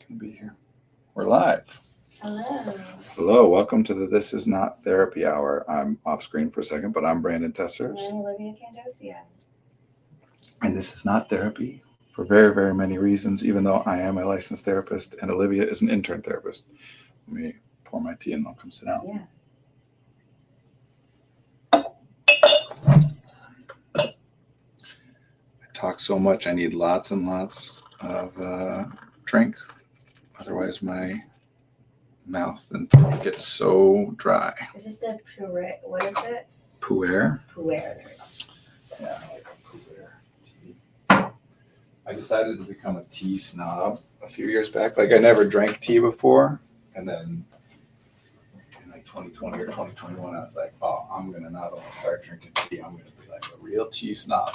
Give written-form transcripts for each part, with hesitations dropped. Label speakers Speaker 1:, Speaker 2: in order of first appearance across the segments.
Speaker 1: Can be here. We're live.
Speaker 2: Hello.
Speaker 1: Hello, welcome to the This Is Not Therapy Hour. I'm off screen for a second, but I'm Brandon Tessers.
Speaker 2: I'm Olivia Candosia.
Speaker 1: And this is not therapy for very, very many reasons, even though I am a licensed therapist and Olivia is an intern therapist. Let me pour my tea and I'll come sit down.
Speaker 2: Yeah.
Speaker 1: I talk so much, I need lots and lots of drink. Otherwise, my mouth and throat get so dry.
Speaker 2: Is this the puer? What is it?
Speaker 1: Puer.
Speaker 2: Puer.
Speaker 1: Yeah, I like puer tea. I decided to become a tea snob a few years back. Like I never drank tea before, and then in like 2020 or 2021, I was like, oh, I'm gonna not only start drinking tea, I'm gonna be like a real tea snob.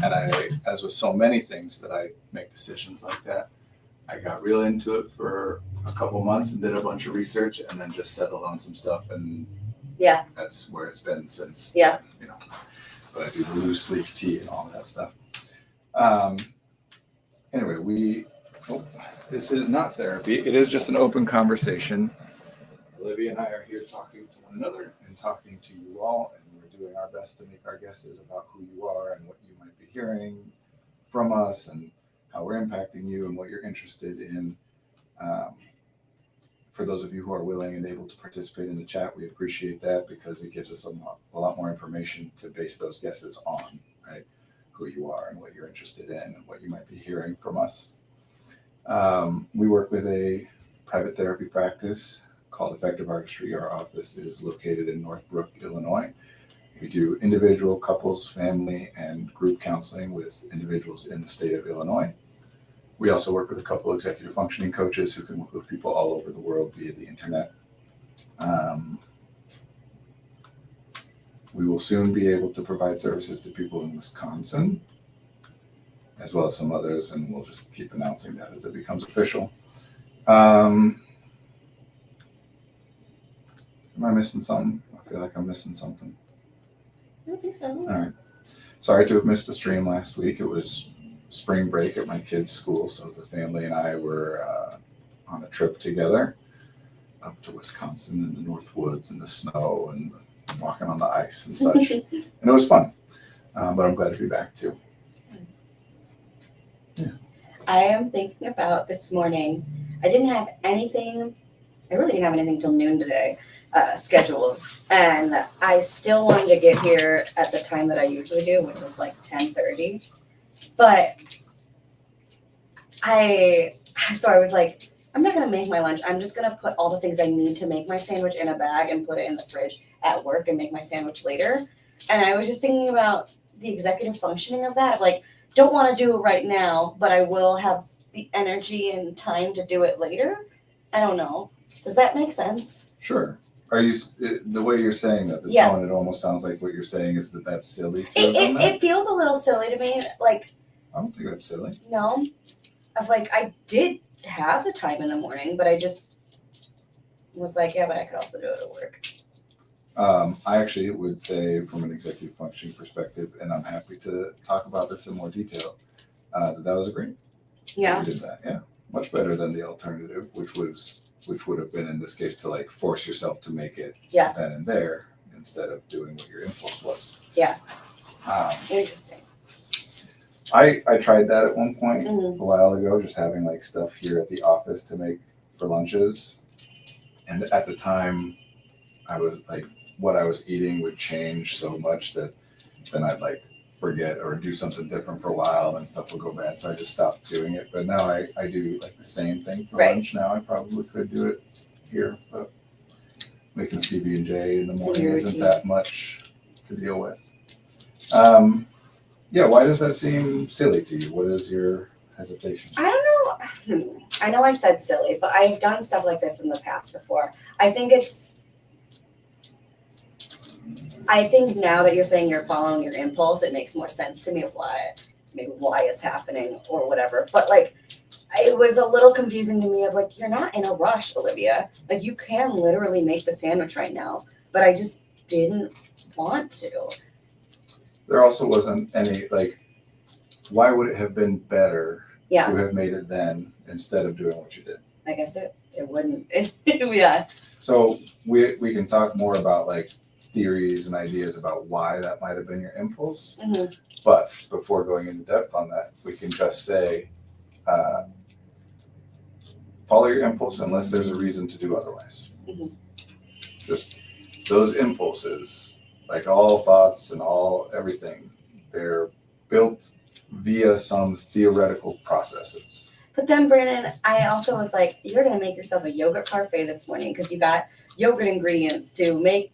Speaker 1: And I, as with so many things that I make decisions like that, I got real into it for a couple months and did a bunch of research and then just settled on some stuff, and that's where it's been since.
Speaker 2: Yeah.
Speaker 1: You know, but I do the loose leaf tea and all that stuff. Anyway, this is not therapy. It is just an open conversation. Olivia and I are here talking to one another and talking to you all, and we're doing our best to make our guesses about who you are and what you might be hearing from us and how we're impacting you and what you're interested in. For those of you who are willing and able to participate in the chat, we appreciate that because it gives us a lot more information to base those guesses on, right? Who you are and what you're interested in and what you might be hearing from us. We work with a private therapy practice called Effective Artistry. Our office is located in Northbrook, Illinois. We do individual, couples, family, and group counseling with individuals in the state of Illinois. We also work with a couple of executive functioning coaches who can work with people all over the world via the internet. We will soon be able to provide services to people in Wisconsin, as well as some others, and we'll just keep announcing that as it becomes official. Am I missing something? I feel like I'm missing something.
Speaker 2: I don't think so.
Speaker 1: All right. Sorry to have missed the stream last week. It was spring break at my kids' school, so the family and I were on a trip together up to Wisconsin in the North Woods in the snow and walking on the ice and such. And it was fun, but I'm glad to be back too. Yeah.
Speaker 2: I am thinking about this morning. I really didn't have anything till noon today scheduled, and I still wanted to get here at the time that I usually do, which is like 10:30. But I was like, I'm not gonna make my lunch. I'm just gonna put all the things I need to make my sandwich in a bag and put it in the fridge at work and make my sandwich later. And I was just thinking about the executive functioning of that, of like, don't want to do it right now, but I will have the energy and time to do it later. I don't know. Does that make sense?
Speaker 1: Sure. Are you the way you're saying that? The tone, it almost sounds like what you're saying is that that's silly to
Speaker 2: it feels a little silly to me. Like,
Speaker 1: I don't think that's silly.
Speaker 2: No, of like I did have the time in the morning, but I just was like, yeah, but I could also do it at work.
Speaker 1: I actually would say from an executive functioning perspective, and I'm happy to talk about this in more detail, that was great.
Speaker 2: Yeah.
Speaker 1: You did that, yeah. Much better than the alternative, which would have been in this case to like force yourself to make it then and there instead of doing what your impulse was.
Speaker 2: Yeah. Interesting.
Speaker 1: I tried that at one point a while ago, just having like stuff here at the office to make for lunches. And at the time, I was like, what I was eating would change so much that then I'd like forget or do something different for a while and stuff would go bad. So I just stopped doing it. But now I do like the same thing for lunch now. I probably could do it here, but making a PB&J in the morning isn't that much to deal with. Yeah, why does that seem silly to you? What is your hesitation?
Speaker 2: I don't know. I know I said silly, but I've done stuff like this in the past before. I think now that you're saying you're following your impulse, it makes more sense to me of why it's happening or whatever. But like, it was a little confusing to me of like, you're not in a rush, Olivia. Like, you can literally make the sandwich right now, but I just didn't want to.
Speaker 1: There also wasn't any, like, why would it have been better
Speaker 2: Yeah,
Speaker 1: to have made it then instead of doing what you did.
Speaker 2: I guess it wouldn't. Yeah.
Speaker 1: So we can talk more about like theories and ideas about why that might have been your impulse.
Speaker 2: Mhm.
Speaker 1: But before going into depth on that, we can just say, follow your impulse unless there's a reason to do otherwise.
Speaker 2: Mhm.
Speaker 1: Just those impulses, like all thoughts and all everything, they're built via some theoretical processes.
Speaker 2: But then, Brandon, I also was like, you're gonna make yourself a yogurt parfait this morning because you got yogurt ingredients to make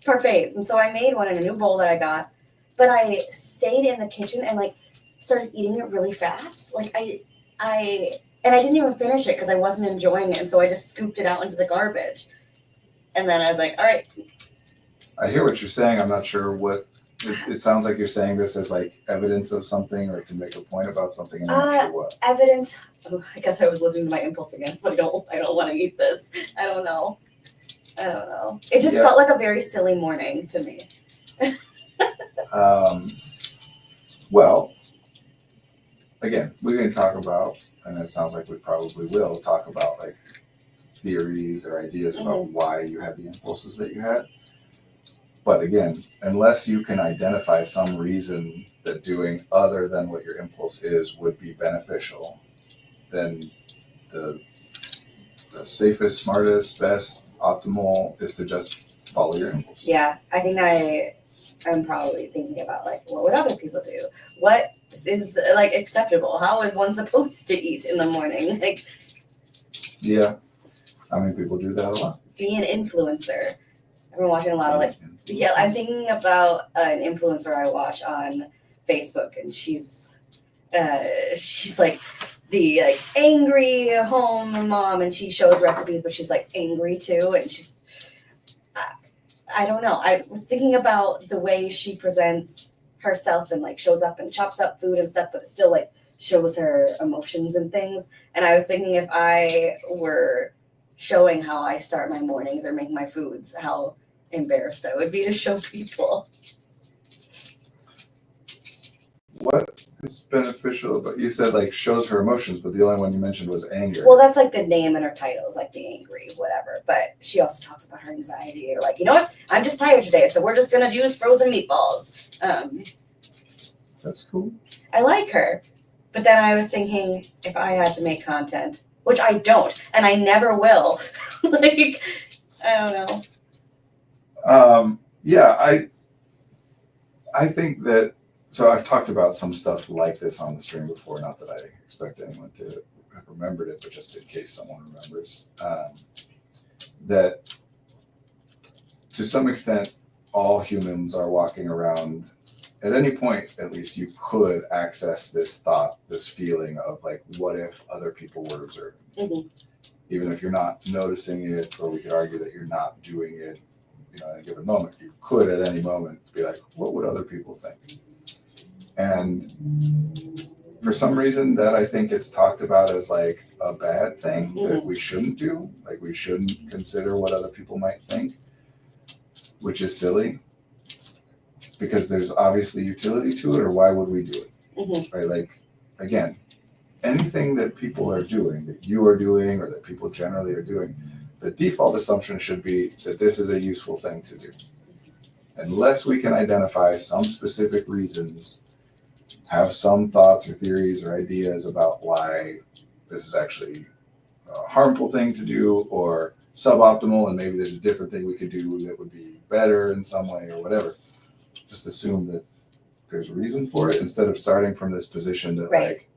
Speaker 2: parfaits. And so I made one in a new bowl that I got, but I stayed in the kitchen and like started eating it really fast. Like and I didn't even finish it because I wasn't enjoying it, and so I just scooped it out into the garbage. And then I was like, all right,
Speaker 1: I hear what you're saying. I'm not sure what it sounds like you're saying this as like evidence of something or to make a point about something, and I'm not sure what.
Speaker 2: evidence. Oh, I guess I was listening to my impulse again. I don't want to eat this. I don't know. It just felt like a very silly morning to me.
Speaker 1: Well, again, we're going to talk about, and it sounds like we probably will talk about like theories or ideas about why you had the impulses that you had. But again, unless you can identify some reason that doing other than what your impulse is would be beneficial, then the safest, smartest, best, optimal is to just follow your impulse.
Speaker 2: Yeah, I think I'm probably thinking about like, what would other people do? What is like acceptable? How is one supposed to eat in the morning? Like,
Speaker 1: yeah, I mean, people do that a lot.
Speaker 2: Be an influencer. I've been watching a lot of like, yeah, I'm thinking about an influencer I watch on Facebook, and she's like the like angry home mom, and she shows recipes, but she's like angry too, and she's I don't know. I was thinking about the way she presents herself and like shows up and chops up food and stuff, but it still like shows her emotions and things. And I was thinking if I were showing how I start my mornings or make my foods, how embarrassed I would be to show people.
Speaker 1: What is beneficial? But you said like shows her emotions, but the only one you mentioned was anger.
Speaker 2: Well, that's like the name in her title is like the angry, whatever. But she also talks about her anxiety or like, you know what? I'm just tired today, so we're just gonna use frozen meatballs.
Speaker 1: That's cool.
Speaker 2: I like her. But then I was thinking if I had to make content, which I don't, and I never will, like, I don't know.
Speaker 1: Yeah, I think that, so I've talked about some stuff like this on the stream before, not that I expect anyone to have remembered it, but just in case someone remembers, that to some extent, all humans are walking around, at any point, at least, you could access this thought, this feeling of like, what if other people were observing?
Speaker 2: Mm-hmm.
Speaker 1: Even if you're not noticing it, or we could argue that you're not doing it, you know, at a given moment, you could at any moment be like, what would other people think? And for some reason that I think it's talked about as like a bad thing that we shouldn't do, like we shouldn't consider what other people might think, which is silly because there's obviously utility to it, or why would we do it? Right? Like, again, anything that people are doing, that you are doing, or that people generally are doing, the default assumption should be that this is a useful thing to do. Unless we can identify some specific reasons, have some thoughts or theories or ideas about why this is actually a harmful thing to do or suboptimal, and maybe there's a different thing we could do that would be better in some way or whatever. Just assume that there's a reason for it instead of starting from this position that like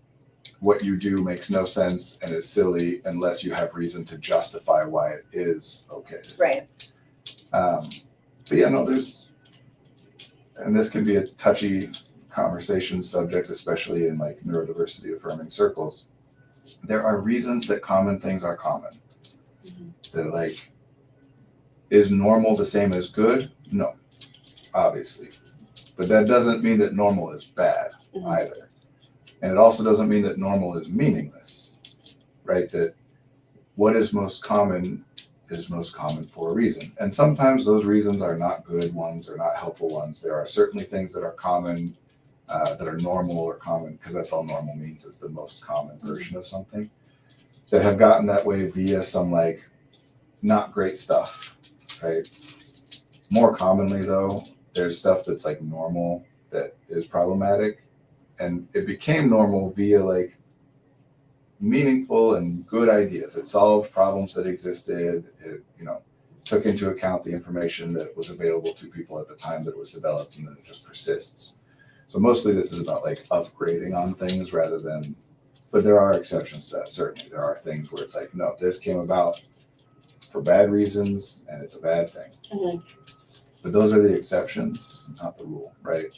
Speaker 1: what you do makes no sense and is silly unless you have reason to justify why it is okay.
Speaker 2: Right.
Speaker 1: But yeah, no, and this can be a touchy conversation subject, especially in like neurodiversity affirming circles. There are reasons that common things are common. That like, is normal the same as good? No, obviously. But that doesn't mean that normal is bad either. And it also doesn't mean that normal is meaningless, right? That what is most common is most common for a reason. And sometimes those reasons are not good ones or not helpful ones. There are certainly things that are common that are normal or common, because that's all normal means, is the most common version of something, that have gotten that way via some like not great stuff, right? More commonly though, there's stuff that's like normal that is problematic, and it became normal via like meaningful and good ideas. It solved problems that existed. It, took into account the information that was available to people at the time that it was developed, and then it just persists. So mostly this is about like upgrading on things rather than, but there are exceptions to that. Certainly there are things where it's like, no, this came about for bad reasons and it's a bad thing.
Speaker 2: Mhm.
Speaker 1: But those are the exceptions, not the rule, right?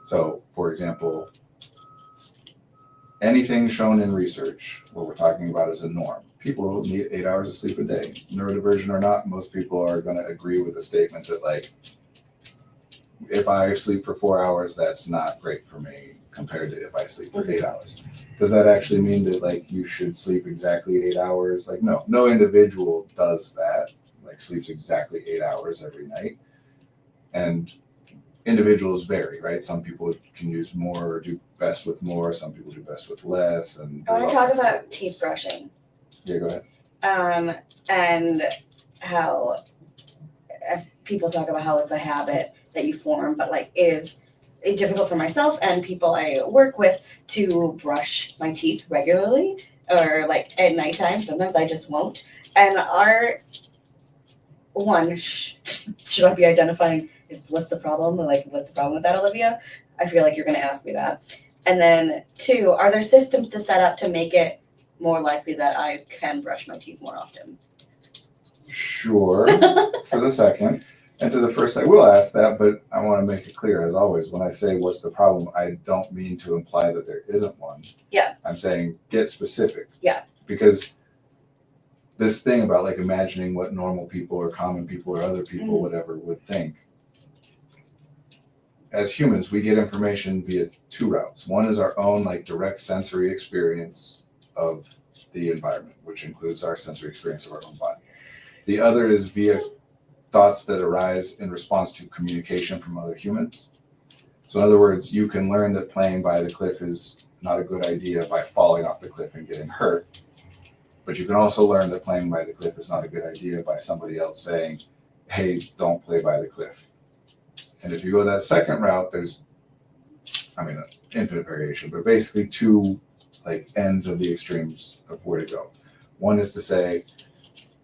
Speaker 1: So for example, anything shown in research, what we're talking about is a norm. People need 8 hours of sleep a day. Neurodivergent or not, most people are going to agree with the statement that like, if I sleep for 4 hours, that's not great for me compared to if I sleep for 8 hours. Does that actually mean that like you should sleep exactly 8 hours? Like no individual does that, like sleeps exactly 8 hours every night. And individuals vary, right? Some people can use more or do best with more. Some people do best with less. And
Speaker 2: I want to talk about teeth brushing.
Speaker 1: Yeah, go ahead.
Speaker 2: And how people talk about how it's a habit that you form, but like it is difficult for myself and people I work with to brush my teeth regularly or like at nighttime. Sometimes I just won't. And should I be identifying is what's the problem? Like, what's the problem with that, Olivia? I feel like you're going to ask me that. And then 2, are there systems to set up to make it more likely that I can brush my teeth more often?
Speaker 1: Sure. For the second. And to the first, I will ask that, but I want to make it clear, as always, when I say what's the problem, I don't mean to imply that there isn't one.
Speaker 2: Yeah.
Speaker 1: I'm saying get specific.
Speaker 2: Yeah.
Speaker 1: Because this thing about like imagining what normal people or common people or other people, whatever, would think. As humans, we get information via 2 routes. One is our own like direct sensory experience of the environment, which includes our sensory experience of our own body. The other is via thoughts that arise in response to communication from other humans. So in other words, you can learn that playing by the cliff is not a good idea by falling off the cliff and getting hurt. But you can also learn that playing by the cliff is not a good idea by somebody else saying, hey, don't play by the cliff. And if you go that second route, there's, infinite variation, but basically 2 like ends of the extremes of where to go. One is to say,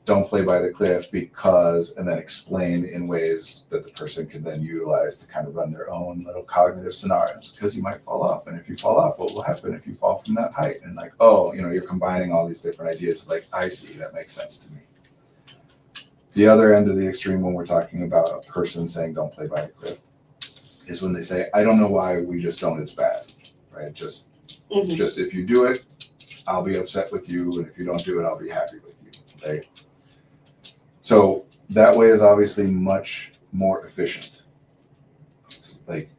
Speaker 1: don't play by the cliff because, and then explain in ways that the person can then utilize to kind of run their own little cognitive scenarios, because you might fall off. And if you fall off, what will happen if you fall from that height? And like, oh, you're combining all these different ideas. Like, I see, that makes sense to me. The other end of the extreme when we're talking about a person saying don't play by a cliff is when they say, I don't know why, we just don't, it's bad, right? Just if you do it, I'll be upset with you. And if you don't do it, I'll be happy with you, right? So that way is obviously much more efficient. Like,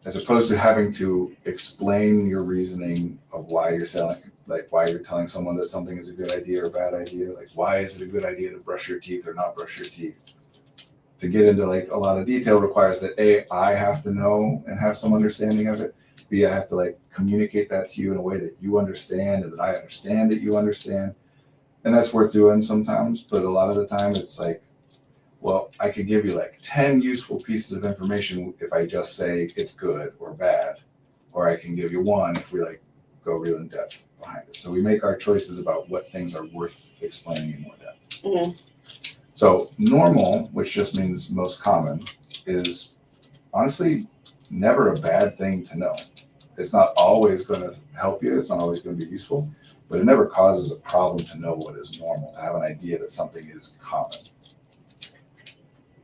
Speaker 1: as opposed to having to explain your reasoning of why you're telling someone that something is a good idea or a bad idea. Like, why is it a good idea to brush your teeth or not brush your teeth? To get into like a lot of detail requires that A, I have to know and have some understanding of it. B, I have to like communicate that to you in a way that you understand and that I understand that you understand. And that's worth doing sometimes, but a lot of the time it's like, well, I could give you like 10 useful pieces of information if I just say it's good or bad, or I can give you 1 if we like go real in depth behind it. So we make our choices about what things are worth explaining in more depth. So normal, which just means most common, is honestly never a bad thing to know. It's not always going to help you. It's not always going to be useful. But it never causes a problem to know what is normal, to have an idea that something is common.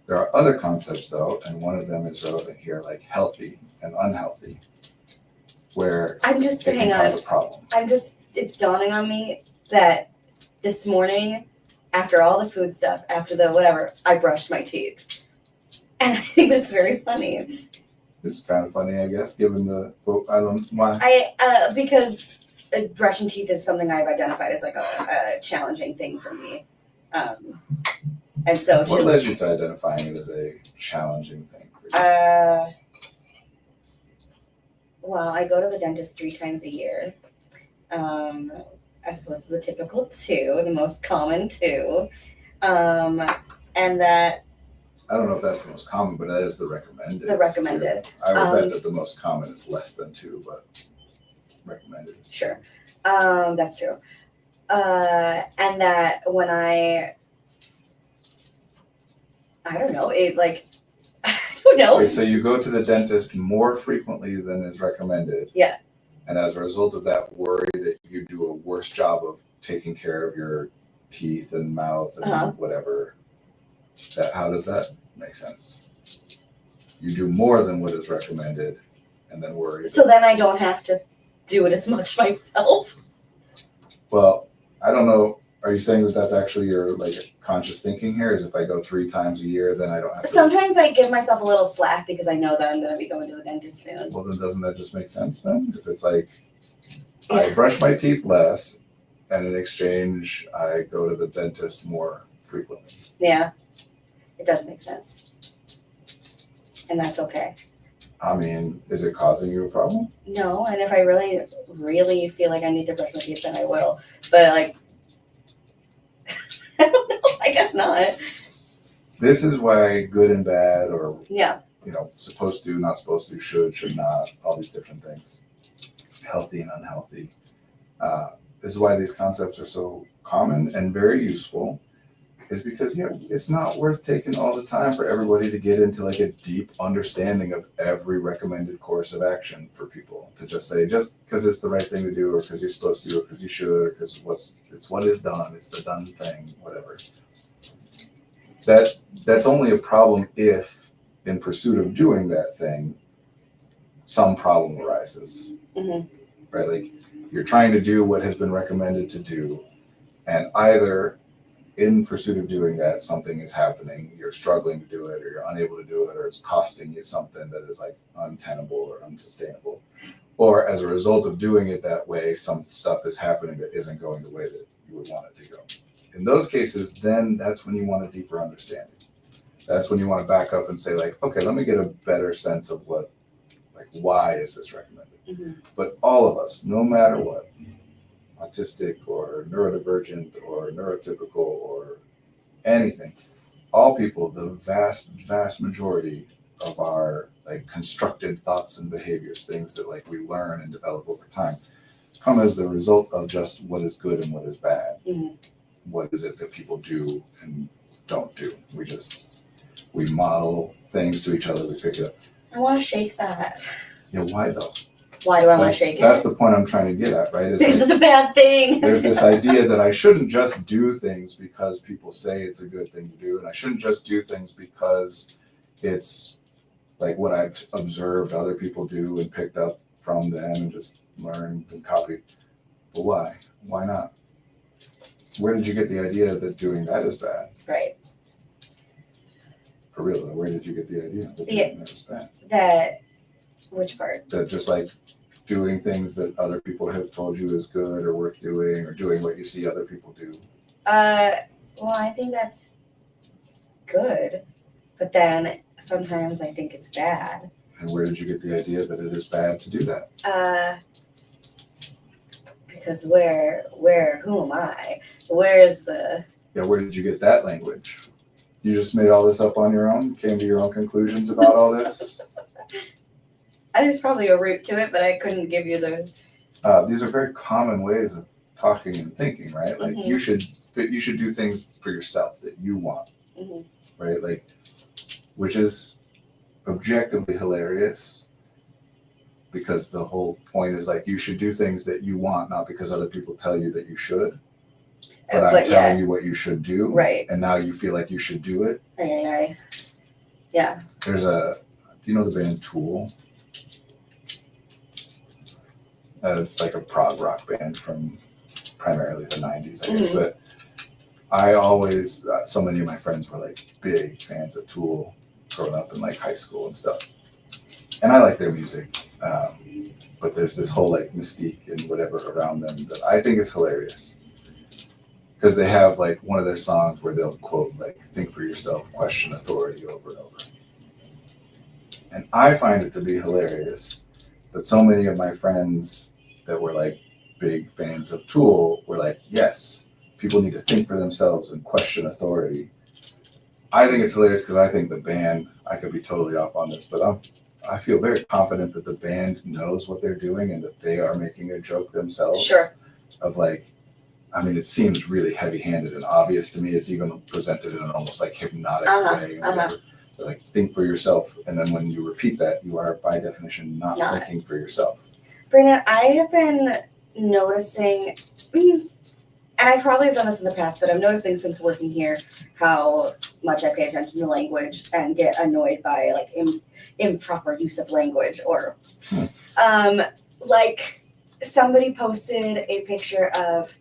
Speaker 1: There are other concepts, though, and one of them is relevant here, like healthy and unhealthy, where it can cause a problem.
Speaker 2: It's dawning on me that this morning, after all the food stuff, after the whatever, I brushed my teeth. And I think that's very funny.
Speaker 1: It's kind of funny, I guess, given I don't know why.
Speaker 2: Because brushing teeth is something I've identified as like a challenging thing for me. And so
Speaker 1: what led you to identifying it as a challenging thing for you?
Speaker 2: well, I go to the dentist 3 times a year, as opposed to the typical 2, the most common 2. And that
Speaker 1: I don't know if that's the most common, but that is the recommended.
Speaker 2: the recommended.
Speaker 1: Too. I would bet that the most common is less than 2, but recommended.
Speaker 2: Sure. That's true. And that when I don't know, it like, who knows?
Speaker 1: Okay, so you go to the dentist more frequently than is recommended.
Speaker 2: Yeah.
Speaker 1: And as a result of that, worry that you do a worse job of taking care of your teeth and mouth and whatever. How does that make sense? You do more than what is recommended and then worry.
Speaker 2: So then I don't have to do it as much myself.
Speaker 1: Well, I don't know. Are you saying that that's actually your like conscious thinking here? Is if I go 3 times a year, then I don't have to.
Speaker 2: Sometimes I give myself a little slack because I know that I'm going to be going to the dentist soon.
Speaker 1: Well, then doesn't that just make sense then? If it's like I brush my teeth less, and in exchange I go to the dentist more frequently.
Speaker 2: Yeah, it does make sense, and that's okay.
Speaker 1: I mean, is it causing you a problem?
Speaker 2: No, and if I really, really feel like I need to brush my teeth, then I will. But like, I don't know. I guess not.
Speaker 1: This is why good and bad, or
Speaker 2: Yeah.
Speaker 1: supposed to, not supposed to, should not, all these different things, healthy and unhealthy. This is why these concepts are so common and very useful. Is because it's not worth taking all the time for everybody to get into like a deep understanding of every recommended course of action for people to just say just because it's the right thing to do or because you're supposed to or because you should or because it's what is done, it's the done thing, whatever. That's only a problem if in pursuit of doing that thing some problem arises.
Speaker 2: Mm-hmm.
Speaker 1: Right, like you're trying to do what has been recommended to do, and either in pursuit of doing that, something is happening, you're struggling to do it, or you're unable to do it, or it's costing you something that is like untenable or unsustainable. Or as a result of doing it that way, some stuff is happening that isn't going the way that you would want it to go. In those cases, then that's when you want a deeper understanding. That's when you want to back up and say like, okay, let me get a better sense of why is this recommended?
Speaker 2: Mm-hmm.
Speaker 1: But all of us, no matter what, autistic or neurodivergent or neurotypical or anything, all people, the vast majority of our like constructed thoughts and behaviors, things that like we learn and develop over time, come as the result of just what is good and what is bad.
Speaker 2: Mm-hmm.
Speaker 1: What is it that people do and don't do? We model things to each other, we pick it up.
Speaker 2: I want to shake that.
Speaker 1: Yeah, why though?
Speaker 2: Why do I want to shake it?
Speaker 1: That's the point I'm trying to get at, right?
Speaker 2: Because it's a bad thing.
Speaker 1: There's this idea that I shouldn't just do things because people say it's a good thing to do, and I shouldn't just do things because it's like what I've observed other people do and picked up from them and just learned and copied. But why? Why not? Where did you get the idea that doing that is bad?
Speaker 2: Right.
Speaker 1: For real though, where did you get the idea that doing that is bad?
Speaker 2: That, which part?
Speaker 1: That just like doing things that other people have told you is good or worth doing, or doing what you see other people do.
Speaker 2: Well, I think that's good, but then sometimes I think it's bad.
Speaker 1: And where did you get the idea that it is bad to do that?
Speaker 2: Because who am I? Where's the...
Speaker 1: Yeah, where did you get that language? You just made all this up on your own? Came to your own conclusions about all this?
Speaker 2: There's probably a root to it, but I couldn't give you the...
Speaker 1: These are very common ways of talking and thinking, right? Like you should do things for yourself that you want, right? Like, which is objectively hilarious because the whole point is like you should do things that you want, not because other people tell you that you should. But I'm telling you what you should do,
Speaker 2: right? And
Speaker 1: now you feel like you should do it.
Speaker 2: Yeah.
Speaker 1: There's do you know the band Tool? It's like a prog rock band from primarily the 90s, I guess. But I always, so many of my friends were like big fans of Tool growing up in like high school and stuff. And I like their music. But there's this whole like mystique and whatever around them that I think is hilarious. Because they have like one of their songs where they'll quote like, think for yourself, question authority over and over. And I find it to be hilarious But so many of my friends that were like big fans of Tool were like, yes, people need to think for themselves and question authority. I think it's hilarious because I think the band, I could be totally off on this, but I feel very confident that the band knows what they're doing and that they are making a joke themselves.
Speaker 2: Sure.
Speaker 1: Of like, I mean, it seems really heavy-handed and obvious to me. It's even presented in an almost like hypnotic way or whatever. But like, think for yourself, and then when you repeat that, you are by definition not thinking for yourself.
Speaker 2: Brandon, I have been noticing, and I probably have done this in the past, but I'm noticing since working here how much I pay attention to language and get annoyed by like improper use of language or like somebody posted a picture of,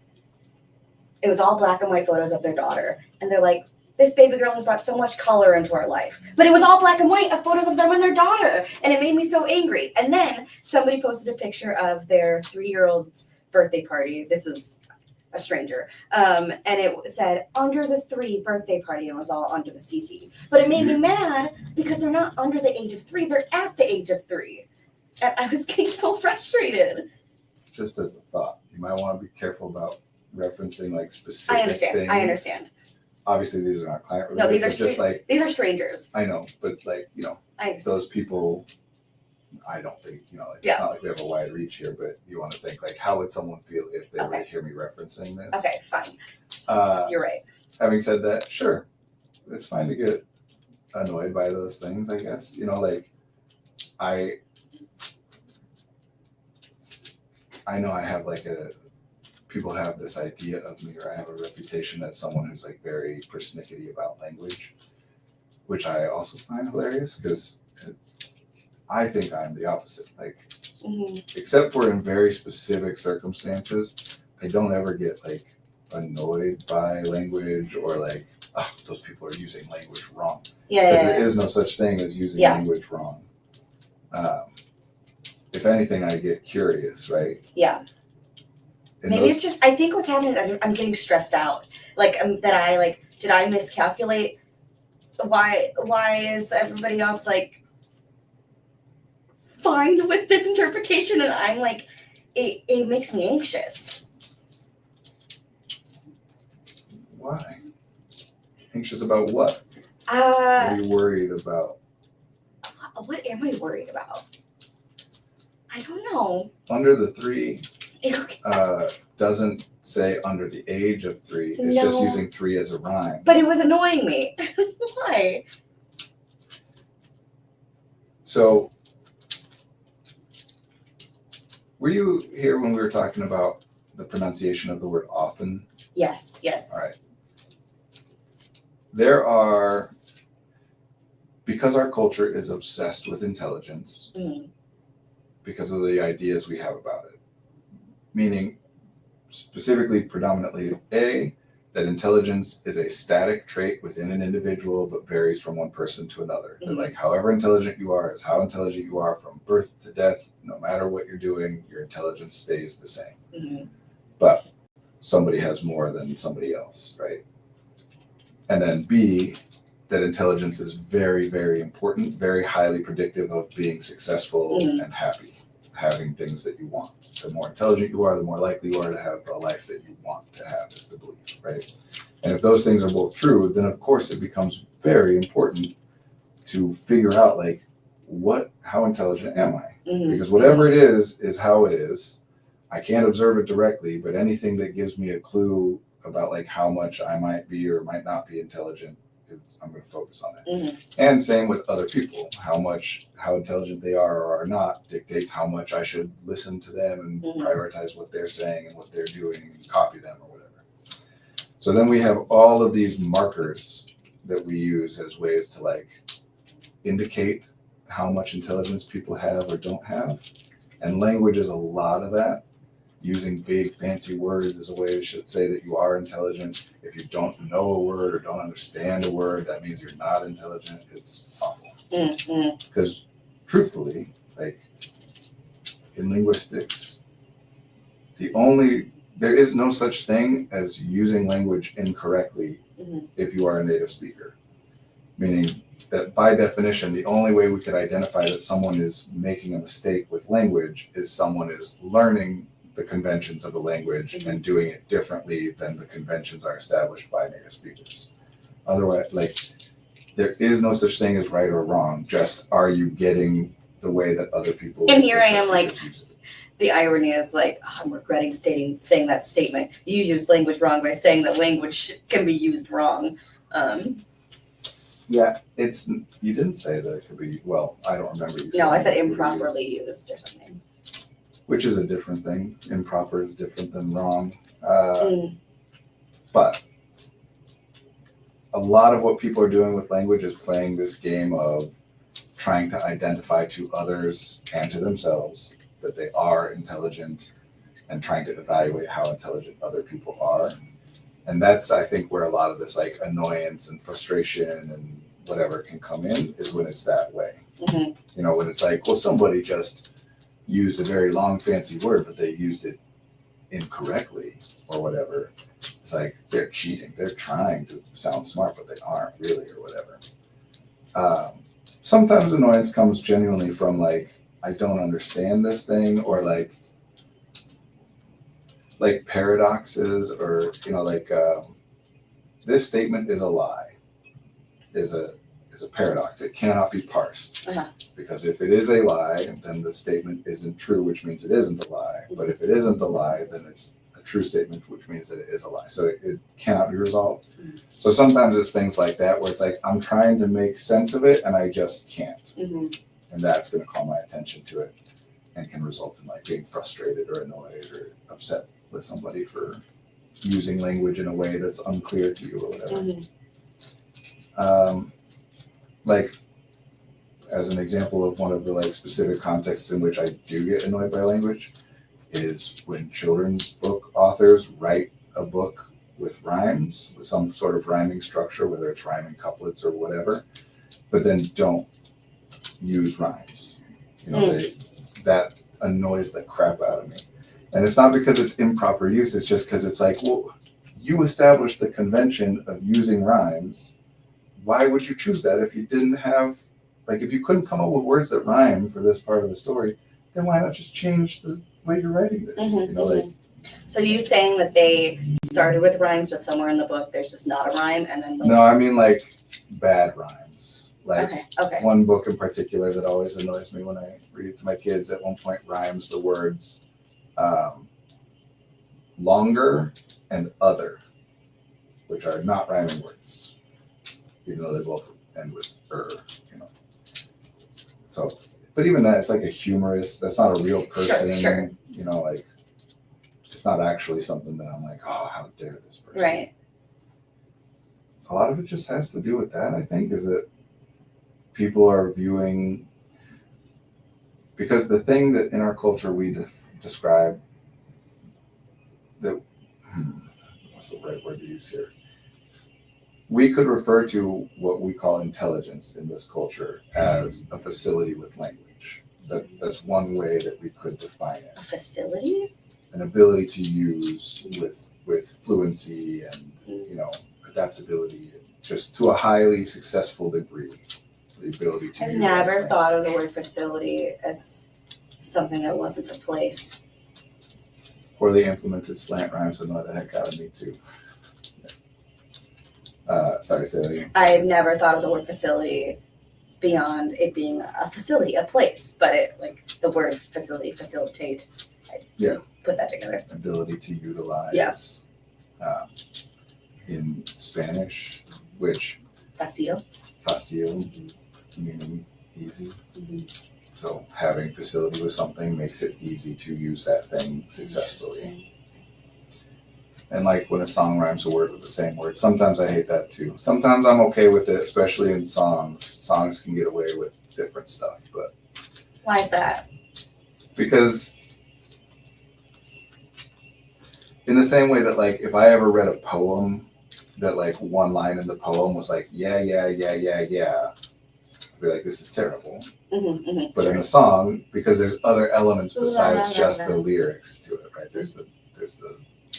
Speaker 2: it was all black and white photos of their daughter, and they're like, this baby girl has brought so much color into our life. But it was all black and white of photos of them and their daughter. And it made me so angry. And then somebody posted a picture of their 3-year-old's birthday party. This was a stranger. And it said, under the 3 birthday party, and it was all under the CP. But it made me mad because they're not under the age of 3, they're at the age of 3. And I was getting so frustrated.
Speaker 1: Just as a thought, you might want to be careful about referencing like specific things.
Speaker 2: I understand.
Speaker 1: Obviously, these are not client related.
Speaker 2: No, these are
Speaker 1: just like,
Speaker 2: these are strangers.
Speaker 1: I know, but like, you know, those people, I don't think, you know, like, it's not like we have a wide reach here, but you want to think like, how would someone feel if they were to hear me referencing this?
Speaker 2: Okay, fine. You're right.
Speaker 1: Having said that, sure, it's fine to get annoyed by those things, I guess. You know, like I know I have like people have this idea of me, or I have a reputation as someone who's like very persnickety about language, which I also find hilarious because I think I'm the opposite. Like, except for in very specific circumstances, I don't ever get like annoyed by language or like, oh, those people are using language wrong. Because there is no such thing as using language wrong. If anything, I get curious, right?
Speaker 2: Yeah. And maybe it's just, I think what's happening is I'm getting stressed out. Like, that I, like, did I miscalculate? Why is everybody else, like, fine with this interpretation? And I'm like, it makes me anxious.
Speaker 1: Why? Anxious about what? What are you worried about?
Speaker 2: What am I worried about? I don't know.
Speaker 1: Under the 3 doesn't say under the age of 3. It's just using 3 as a rhyme.
Speaker 2: But it was annoying me. Why?
Speaker 1: So, were you here when we were talking about the pronunciation of the word often?
Speaker 2: Yes.
Speaker 1: All right. There are, because our culture is obsessed with intelligence, because of the ideas we have about it, meaning specifically, predominantly, that intelligence is a static trait within an individual but varies from one person to another. That like however intelligent you are is how intelligent you are from birth to death. No matter what you're doing, your intelligence stays the same. But somebody has more than somebody else, right? And then B, that intelligence is very, very important, very highly predictive of being successful and happy, having things that you want. The more intelligent you are, the more likely you are to have a life that you want to have, is the belief, right? And if those things are both true, then of course it becomes very important to figure out like, how intelligent am I? Because whatever it is how it is. I can't observe it directly, but anything that gives me a clue about like how much I might be or might not be intelligent, I'm going to focus on it. And same with other people, how intelligent they are or are not dictates how much I should listen to them and prioritize what they're saying and what they're doing and copy them or whatever. So then we have all of these markers that we use as ways to like indicate how much intelligence people have or don't have. And language is a lot of that. Using big fancy words is a way to say that you are intelligent. If you don't know a word or don't understand a word, that means you're not intelligent. It's awful. Because truthfully, like in linguistics, there is no such thing as using language incorrectly if you are a native speaker. meaning that by definition, the only way we could identify that someone is making a mistake with language is someone is learning the conventions of the language and doing it differently than the conventions are established by native speakers. Otherwise, like, there is no such thing as right or wrong, just are you getting the way that other people
Speaker 2: And here I am, like,
Speaker 1: use it?
Speaker 2: The irony is like, oh, I'm regretting saying that statement. You used language wrong by saying that language can be used wrong.
Speaker 1: Yeah, it's, you didn't say that it could be, well, I don't remember you saying.
Speaker 2: No, I said
Speaker 1: it could be
Speaker 2: improperly used or something.
Speaker 1: which is a different thing. Improper is different than wrong.
Speaker 2: Mm.
Speaker 1: But a lot of what people are doing with language is playing this game of trying to identify to others and to themselves that they are intelligent and trying to evaluate how intelligent other people are. And that's, I think, where a lot of this like annoyance and frustration and whatever can come in, is when it's that way.
Speaker 2: Mhm.
Speaker 1: You know, when it's like, well, somebody just used a very long fancy word, but they used it incorrectly or whatever. It's like they're cheating. They're trying to sound smart, but they aren't really, or whatever. Sometimes annoyance comes genuinely from like, I don't understand this thing, or like paradoxes, or you know, like this statement is a lie, is a paradox. It cannot be parsed.
Speaker 2: Uh-huh.
Speaker 1: Because if it is a lie, then the statement isn't true, which means it isn't a lie. But if it isn't a lie, then it's a true statement, which means that it is a lie. So it cannot be resolved.
Speaker 2: Mhm.
Speaker 1: So sometimes it's things like that where it's like, I'm trying to make sense of it and I just can't.
Speaker 2: Mhm.
Speaker 1: And that's going to call my attention to it and can result in like being frustrated or annoyed or upset with somebody for using language in a way that's unclear to you or whatever.
Speaker 2: Mhm.
Speaker 1: Like, as an example of one of the like specific contexts in which I do get annoyed by language is when children's book authors write a book with rhymes, with some sort of rhyming structure, whether it's rhyming couplets or whatever, but then don't use rhymes. You know, that annoys the crap out of me. And it's not because it's improper use, it's just because it's like, well, you established the convention of using rhymes. Why would you choose that if you didn't have, like, if you couldn't come up with words that rhyme for this part of the story, then why not just change the way you're writing this?
Speaker 2: Mhm,
Speaker 1: You know, like,
Speaker 2: So you saying that they started with rhymes, but somewhere in the book there's just not a rhyme, and then like,
Speaker 1: no, I mean like bad rhymes. Like
Speaker 2: okay.
Speaker 1: one book in particular that always annoys me when I read it to my kids at one point rhymes the words longer and other, which are not rhyming words, even though they both end with you know. So, but even that, it's like a humorous, that's not a real person,
Speaker 2: Sure.
Speaker 1: You know, like, it's not actually something that I'm like, oh, how dare this person.
Speaker 2: Right.
Speaker 1: A lot of it just has to do with that, I think, is that people are viewing, because the thing that in our culture we describe, that, what's the right word to use here? We could refer to what we call intelligence in this culture as a facility with language. That's one way that we could define it.
Speaker 2: A facility?
Speaker 1: An ability to use with fluency and, you know, adaptability, just to a highly successful degree. The ability to
Speaker 2: I've
Speaker 1: utilize
Speaker 2: never
Speaker 1: language.
Speaker 2: thought of the word facility as something that wasn't a place.
Speaker 1: Poorly implemented slant rhymes annoy the heck out of me too. Sorry, say that again.
Speaker 2: I've never thought of the word facility beyond it being a facility, a place, but it like the word facility, facilitate. I put that together.
Speaker 1: Ability to utilize.
Speaker 2: Yeah.
Speaker 1: In Spanish, which
Speaker 2: Facile.
Speaker 1: fácil, meaning easy.
Speaker 2: Mm-hmm.
Speaker 1: So having facility with something makes it easy to use that thing successfully. And like when a song rhymes a word with the same word, sometimes I hate that too. Sometimes I'm okay with it, especially in songs. Songs can get away with different stuff, but
Speaker 2: Why is that?
Speaker 1: because in the same way that like if I ever read a poem that like one line in the poem was like yeah, I'd be like, this is terrible.
Speaker 2: Mm-hmm, mm-hmm,
Speaker 1: But
Speaker 2: sure.
Speaker 1: in a song, because there's other elements besides
Speaker 2: La,
Speaker 1: just
Speaker 2: la.
Speaker 1: the lyrics to it, right? There's the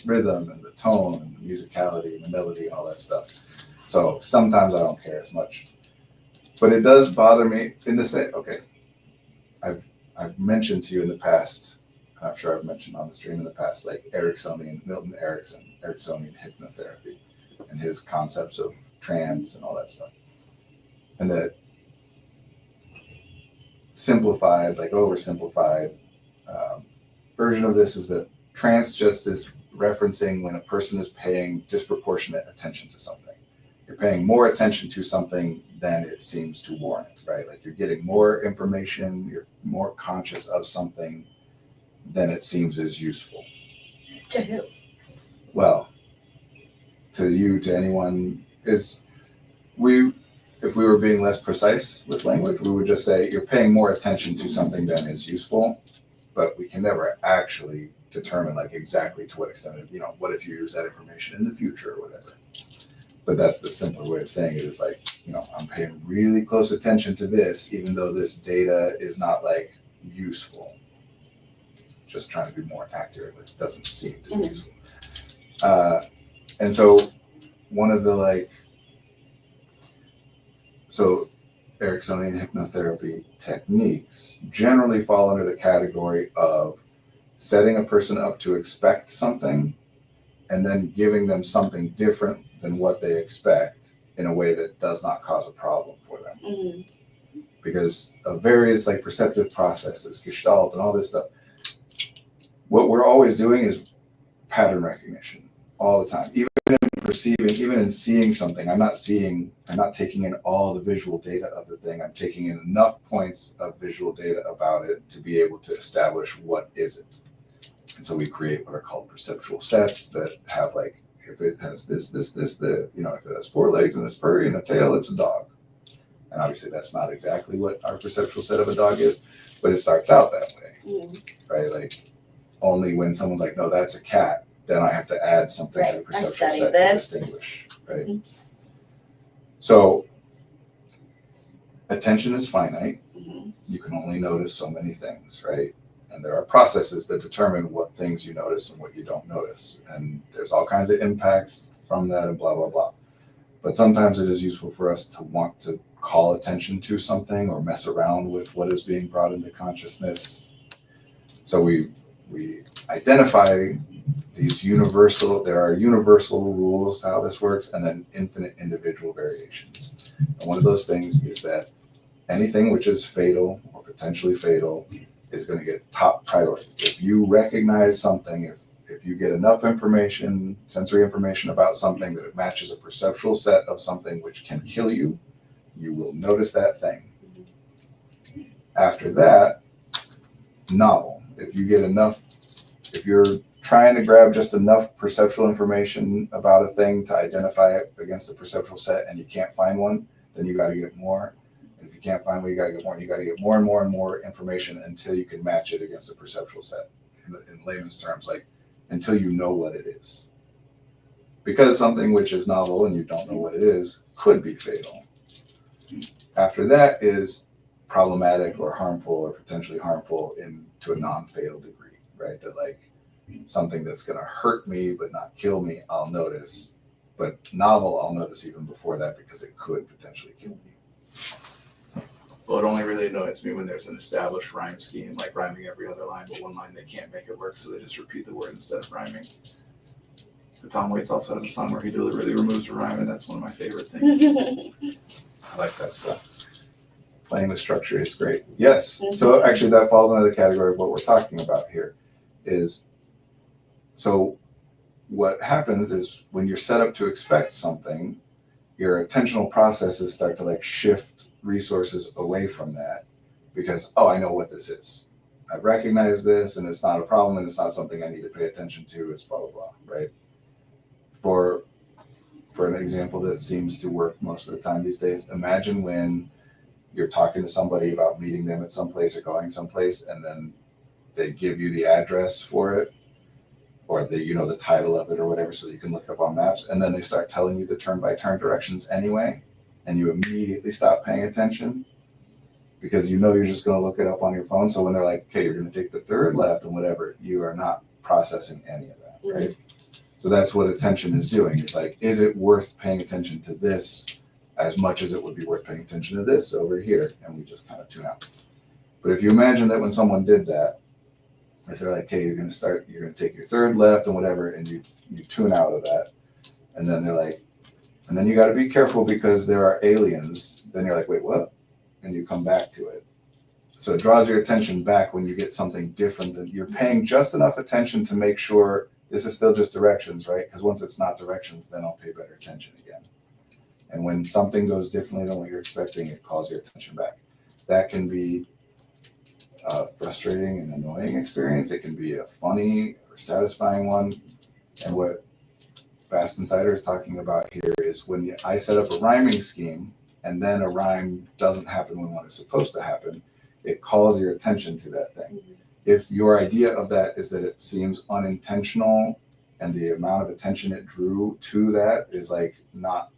Speaker 1: rhythm and the tone and the musicality and the melody and all that stuff. So sometimes I don't care as much. But it does bother me in the same, okay. I've mentioned to you in the past, I'm sure I've mentioned on the stream in the past, like Milton Ericksonian hypnotherapy and his concepts of trance and all that stuff. And that simplified, like oversimplified version of this is that trance just is referencing when a person is paying disproportionate attention to something. You're paying more attention to something than it seems to warrant, right? Like you're getting more information, you're more conscious of something than it seems is useful.
Speaker 2: To who?
Speaker 1: Well, to you, to anyone, if we were being less precise with language, we would just say you're paying more attention to something than is useful, but we can never actually determine like exactly to what extent, what if you use that information in the future or whatever. But that's the simpler way of saying it is like, I'm paying really close attention to this, even though this data is not like useful. Just trying to be more accurate, but it doesn't seem to be useful. And so one of the Ericksonian hypnotherapy techniques generally fall under the category of setting a person up to expect something and then giving them something different than what they expect in a way that does not cause a problem for them.
Speaker 2: Mm-hmm.
Speaker 1: Because of various perceptive processes, Gestalt and all this stuff, what we're always doing is pattern recognition all the time. Even in perceiving, even in seeing something, I'm not taking in all the visual data of the thing. I'm taking in enough points of visual data about it to be able to establish what is it. And so we create what are called perceptual sets that have if it has this, if it has 4 legs and it's furry and a tail, it's a dog. And obviously that's not exactly what our perceptual set of a dog is, but it starts out that way, right? Only when someone's like, no, that's a cat, then I have to add something to the perceptual set to distinguish, right? Mm-hmm. So attention is finite. Mm-hmm. You can only notice so many things, right? And there are processes that determine what things you notice and what you don't notice. And there's all kinds of impacts from that and blah, blah, blah. But sometimes it is useful for us to want to call attention to something or mess around with what is being brought into consciousness. So we identify there are universal rules to how this works, and then infinite individual variations. And one of those things is that anything which is fatal or potentially fatal is going to get top priority. If you recognize something, if you get enough information, sensory information about something that it matches a perceptual set of something which can kill you, you will notice that thing. After that, novel. If you're trying to grab just enough perceptual information about a thing to identify it against the perceptual set and you can't find one, then you got to get more. And if you can't find one, you got to get more. And you got to get more and more and more information until you can match it against the perceptual set. In layman's terms, until you know what it is. Because something which is novel and you don't know what it is could be fatal. After that is problematic or harmful or potentially harmful to a non-fatal degree, right? That something that's going to hurt me but not kill me, I'll notice. But novel, I'll notice even before that because it could potentially kill me. Well, it only really annoys me when there's an established rhyme scheme, like rhyming every other line, but one line they can't make it work, so they just repeat the word instead of rhyming. So Tom Waits also has a song where he deliberately removes a rhyme, and that's one of my favorite things. I like that stuff. Playing with structure is great. Yes. Mm-hmm. So actually that falls under the category of what we're talking about here is, so what happens is when you're set up to expect something, your attentional processes start to shift resources away from that because, I know what this is. I've recognized this and it's not a problem and it's not something I need to pay attention to. It's blah, blah, blah, right? For an example that seems to work most of the time these days, imagine when you're talking to somebody about meeting them at some place or going someplace, and then they give you the address for it, or the title of it or whatever, so you can look it up on maps, and then they start telling you the turn-by-turn directions anyway, and you immediately stop paying attention because you're just going to look it up on your phone. So when they're like, okay, you're going to take the third left and whatever, you are not processing any of that, right? So that's what attention is doing. It's is it worth paying attention to this as much as it would be worth paying attention to this over here, and we just kind of tune out. But if you imagine that when someone did that, if they're like, hey, you're going to take your third left and whatever, and you tune out of that, and then they're like, and then you got to be careful because there are aliens. Then you're like, wait, what? And you come back to it. So it draws your attention back when you get something different, that you're paying just enough attention to make sure this is still just directions, right? Because once it's not directions, then I'll pay better attention again. And when something goes differently than what you're expecting, it calls your attention back. That can be a frustrating and annoying experience. It can be a funny or satisfying one. And what Fast Insider is talking about here is when I set up a rhyming scheme and then a rhyme doesn't happen when one is supposed to happen, it calls your attention to that thing.
Speaker 2: Mhm.
Speaker 1: If your idea of that is that it seems unintentional and the amount of attention it drew to that is like not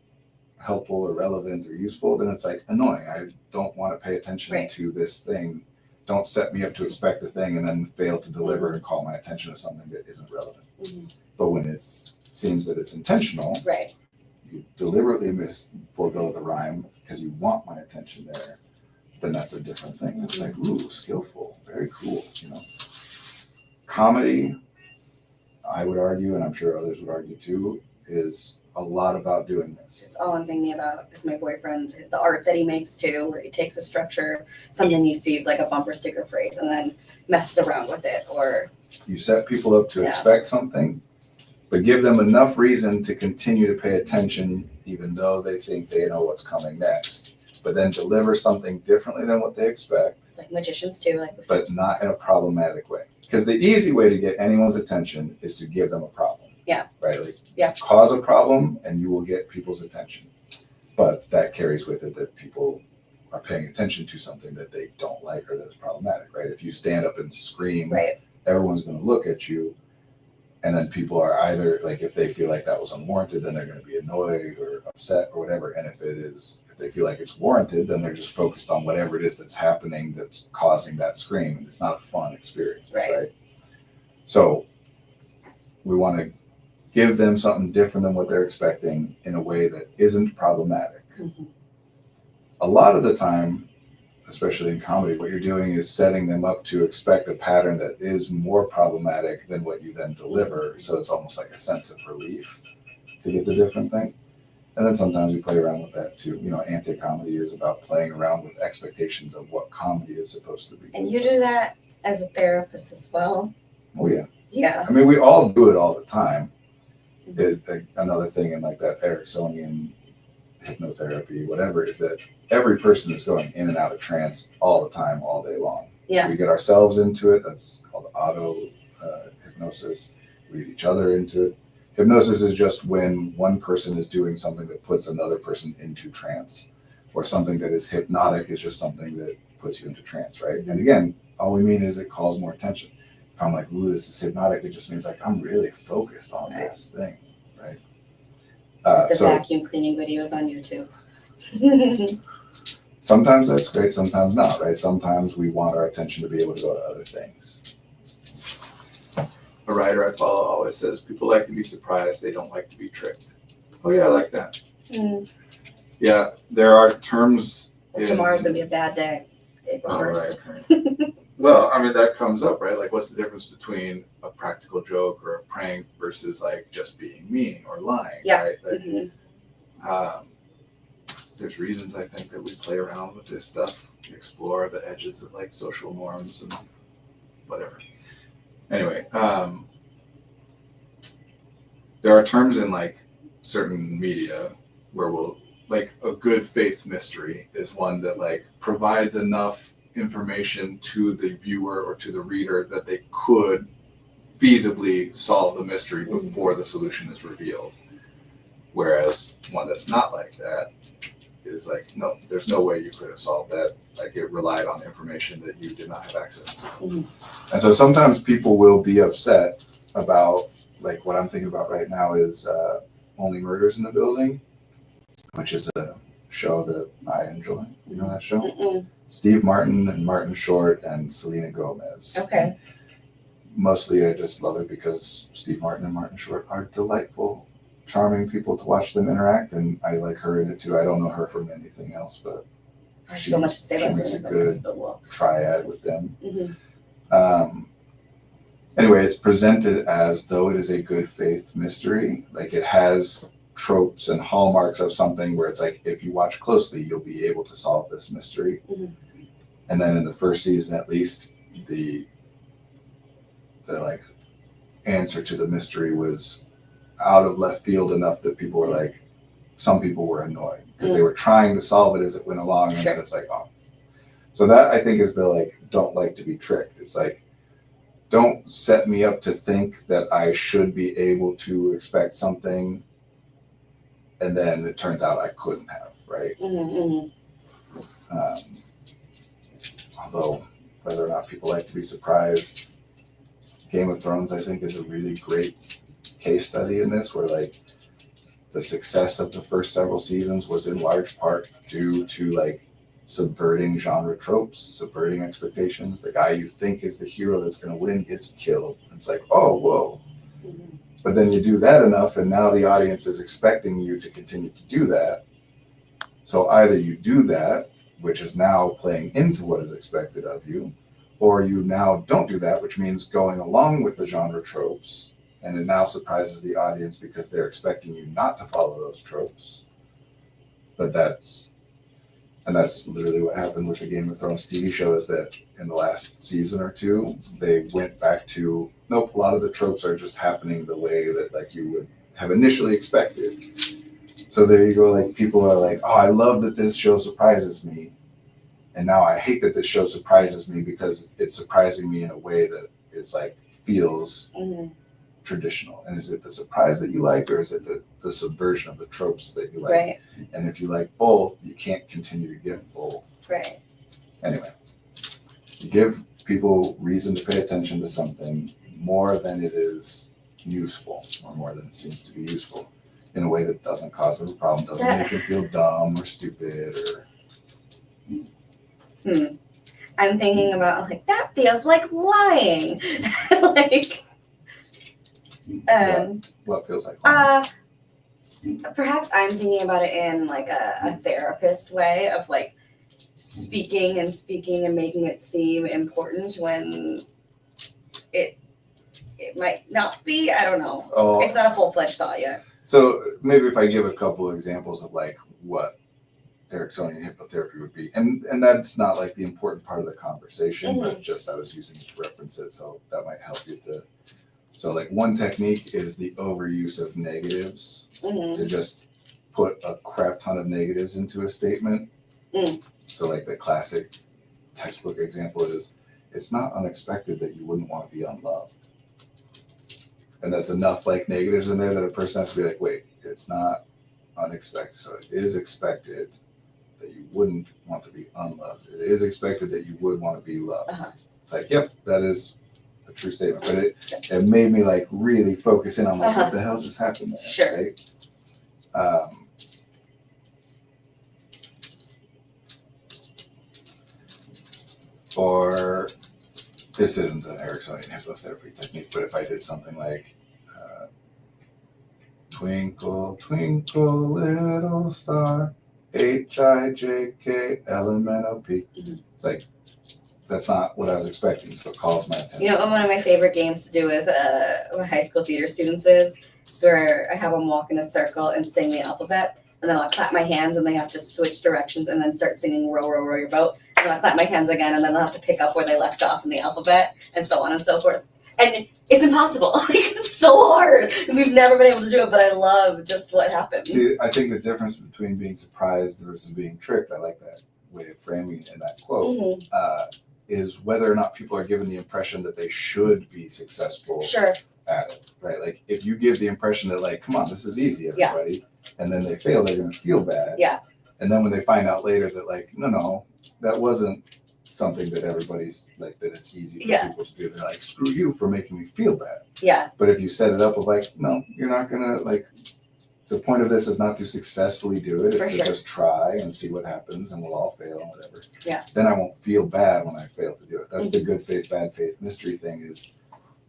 Speaker 1: helpful or relevant or useful, then it's like annoying. I don't want to pay attention
Speaker 2: Right.
Speaker 1: to this thing. Don't set me up to expect a thing and then fail to deliver and call my attention to something that isn't relevant.
Speaker 2: Mhm.
Speaker 1: But when it seems that it's intentional,
Speaker 2: Right.
Speaker 1: you deliberately forego the rhyme because you want my attention there, then that's a different thing. It's like, ooh, skillful, very cool, you know. Comedy, I would argue, and I'm sure others would argue too, is a lot about doing this.
Speaker 2: It's all I'm thinking about is my boyfriend, the art that he makes too, where he takes a structure, something he sees like a bumper sticker phrase, and then messes around with it. Or
Speaker 1: You set people up to
Speaker 2: Yeah.
Speaker 1: expect something, but give them enough reason to continue to pay attention, even though they think they know what's coming next. But then deliver something differently than what they expect,
Speaker 2: it's like magicians too, like
Speaker 1: but not in a problematic way. Because the easy way to get anyone's attention is to give them a problem.
Speaker 2: Yeah.
Speaker 1: Right? Like,
Speaker 2: Yeah.
Speaker 1: cause a problem and you will get people's attention. But that carries with it that people are paying attention to something that they don't like or that is problematic, right? If you stand up and scream,
Speaker 2: right.
Speaker 1: everyone's going to look at you. And then people are either like, if they feel like that was unwarranted, then they're going to be annoyed or upset or whatever. And if they feel like it's warranted, then they're just focused on whatever it is that's happening that's causing that scream. And it's not a fun experience, right? So we want to give them something different than what they're expecting in a way that isn't problematic.
Speaker 2: Mhm.
Speaker 1: A lot of the time, especially in comedy, what you're doing is setting them up to expect a pattern that is more problematic than what you then deliver. So it's almost like a sense of relief to get the different thing. And then sometimes we play around with that too. You know, anti-comedy is about playing around with expectations of what comedy is supposed to be.
Speaker 2: And you do that as a therapist as well.
Speaker 1: Oh yeah.
Speaker 2: Yeah.
Speaker 1: I mean, we all do it all the time. Another thing in like that Ericksonian hypnotherapy, whatever, is that every person is going in and out of trance all the time, all day long.
Speaker 2: Yeah.
Speaker 1: We get ourselves into it. That's called auto hypnosis. We get each other into it. Hypnosis is just when one person is doing something that puts another person into trance, or something that is hypnotic is just something that puts you into trance, right? And again, all we mean is it calls more attention. If I'm like, ooh, this is hypnotic, it just means like I'm really focused on this thing, right?
Speaker 2: The
Speaker 1: So
Speaker 2: vacuum cleaning videos on YouTube.
Speaker 1: sometimes that's great, sometimes not, right? Sometimes we want our attention to be able to go to other things. A writer I follow always says, people like to be surprised, they don't like to be tricked. Oh yeah, I like that. Yeah, there are terms.
Speaker 2: Well, tomorrow's gonna be a bad day. It's April 1st.
Speaker 1: Right. Well, I mean, that comes up, right? Like, what's the difference between a practical joke or a prank versus like just being mean or lying,
Speaker 2: Yeah.
Speaker 1: right? Like,
Speaker 2: Mhm.
Speaker 1: There's reasons I think that we play around with this stuff, explore the edges of like social norms and whatever. Anyway, there are terms in like certain media where like a good faith mystery is one that like provides enough information to the viewer or to the reader that they could feasibly solve the mystery before the solution is revealed. Whereas one that's not like that is like, no, there's no way you could have solved that. Like, it relied on information that you did not have access to.
Speaker 2: Mhm.
Speaker 1: And so sometimes people will be upset about, like, what I'm thinking about right now is Only Murders in the Building, which is a show that I enjoy. You know that show?
Speaker 2: Mm-mm.
Speaker 1: Steve Martin and Martin Short and Selena Gomez.
Speaker 2: Okay.
Speaker 1: Mostly I just love it because Steve Martin and Martin Short are delightful charming people to watch them interact, and I like her in it too. I don't know her from anything else, but
Speaker 2: I have so much to say about
Speaker 1: she makes a
Speaker 2: Selena Gomez,
Speaker 1: good
Speaker 2: but well.
Speaker 1: triad with them.
Speaker 2: Mhm.
Speaker 1: Anyway, it's presented as though it is a good faith mystery. Like it has tropes and hallmarks of something where it's like, if you watch closely, you'll be able to solve this mystery.
Speaker 2: Mhm.
Speaker 1: And then in the first season, at least, the like answer to the mystery was out of left field enough that people were like, some people were annoyed because they were trying to solve it as it went along, and
Speaker 2: Sure.
Speaker 1: then it's like, oh. So that I think is the like, don't like to be tricked. It's like, don't set me up to think that I should be able to expect something, and then it turns out I couldn't have, right?
Speaker 2: Mhm.
Speaker 1: Although whether or not people like to be surprised, Game of Thrones I think is a really great case study in this, where like the success of the first several seasons was in large part due to like subverting genre tropes, subverting expectations. The guy you think is the hero that's going to win gets killed. It's like, oh, whoa.
Speaker 2: Mhm.
Speaker 1: But then you do that enough, and now the audience is expecting you to continue to do that. So either you do that, which is now playing into what is expected of you, or you now don't do that, which means going along with the genre tropes, and it now surprises the audience because they're expecting you not to follow those tropes. But that's literally what happened with the Game of Thrones TV show, is that in the last season or two, they went back to, nope, a lot of the tropes are just happening the way that like you would have initially expected. So there you go, like people are like, oh, I love that this show surprises me. And now I hate that this show surprises me because it's surprising me in a way that is like feels
Speaker 2: Mhm.
Speaker 1: traditional. And is it the surprise that you like, or is it the subversion of the tropes that you like?
Speaker 2: Right.
Speaker 1: And if you like both, you can't continue to get both.
Speaker 2: Right.
Speaker 1: Anyway, you give people reason to pay attention to something more than it is useful, or more than it seems to be useful, in a way that doesn't cause them a problem, doesn't make them feel dumb or stupid or.
Speaker 2: I'm thinking about like that feels like lying. Like
Speaker 1: What feels like
Speaker 2: perhaps I'm thinking about it in like a therapist way of like speaking and making it seem important when it might not be. I don't know.
Speaker 1: Oh,
Speaker 2: It's not a full-fledged thought yet.
Speaker 1: so maybe if I give a couple of examples of like what Ericksonian hypnotherapy would be, and that's not like the important part of the conversation, but just I was using it to reference it, so that might help you to. So like one technique is the overuse of negatives, to just put a crap ton of negatives into a statement. So like the classic textbook example is, it's not unexpected that you wouldn't want to be unloved. And that's enough like negatives in there that a person has to be like, wait, it's not unexpected. So it is expected that you wouldn't want to be unloved. It is expected that you would want to be loved. It's like, yep, that is a true statement. But it made me like really focus in on like, what the hell just happened there?
Speaker 2: Sure.
Speaker 1: Right? Or this isn't an Ericksonian hypnotherapy technique, but if I did something like twinkle, twinkle, little star, HIJKLMNOP. It's like, that's not what I was expecting, so it calls my attention.
Speaker 2: You know, one of my favorite games to do with my high school theater students is where I have them walk in a circle and sing the alphabet, and then I'll clap my hands and they have to switch directions and then start singing row, row, row your boat, and then I'll clap my hands again and then they'll have to pick up where they left off in the alphabet, and so on and so forth. And it's impossible. It's so hard. We've never been able to do it, but I love just what happens.
Speaker 1: See, I think the difference between being surprised versus being tricked, I like that way of framing it in that quote, is whether or not people are given the impression that they should be successful
Speaker 2: Sure.
Speaker 1: at it, right? Like if you give the impression that like, come on, this is easy, everybody, and then they fail, they're going to feel bad.
Speaker 2: Yeah.
Speaker 1: And then when they find out later that like, no, that wasn't something that everybody's like, that it's easy for people to do. They're like, screw you for making me feel bad.
Speaker 2: Yeah.
Speaker 1: But if you set it up with like, no, you're not going to like, the point of this is not to successfully do it. It's to just try and see what happens, and we'll all fail and whatever.
Speaker 2: Yeah.
Speaker 1: Then I won't feel bad when I fail to do it. That's the good faith, bad faith mystery thing, is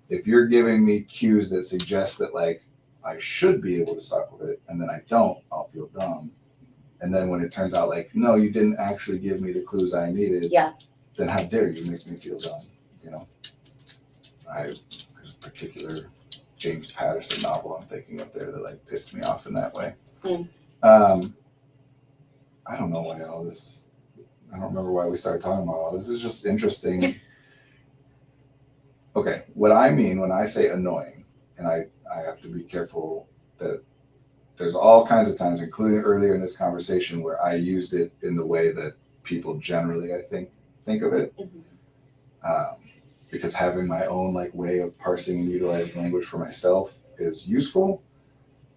Speaker 1: if you're giving me cues that suggest that like I should be able to suck with it, and then I don't, I'll feel dumb. And then when it turns out like, no, you didn't actually give me the clues I needed,
Speaker 2: Yeah.
Speaker 1: then how dare you make me feel dumb, you know? There's a particular James Patterson novel I'm thinking of there that like pissed me off in that way. I don't know why all this, I don't remember why we started talking about all this. This is just interesting. Okay, what I mean when I say annoying, and I have to be careful that there's all kinds of times, including earlier in this conversation, where I used it in the way that people generally, I think of it. Because having my own like way of parsing and utilizing language for myself is useful.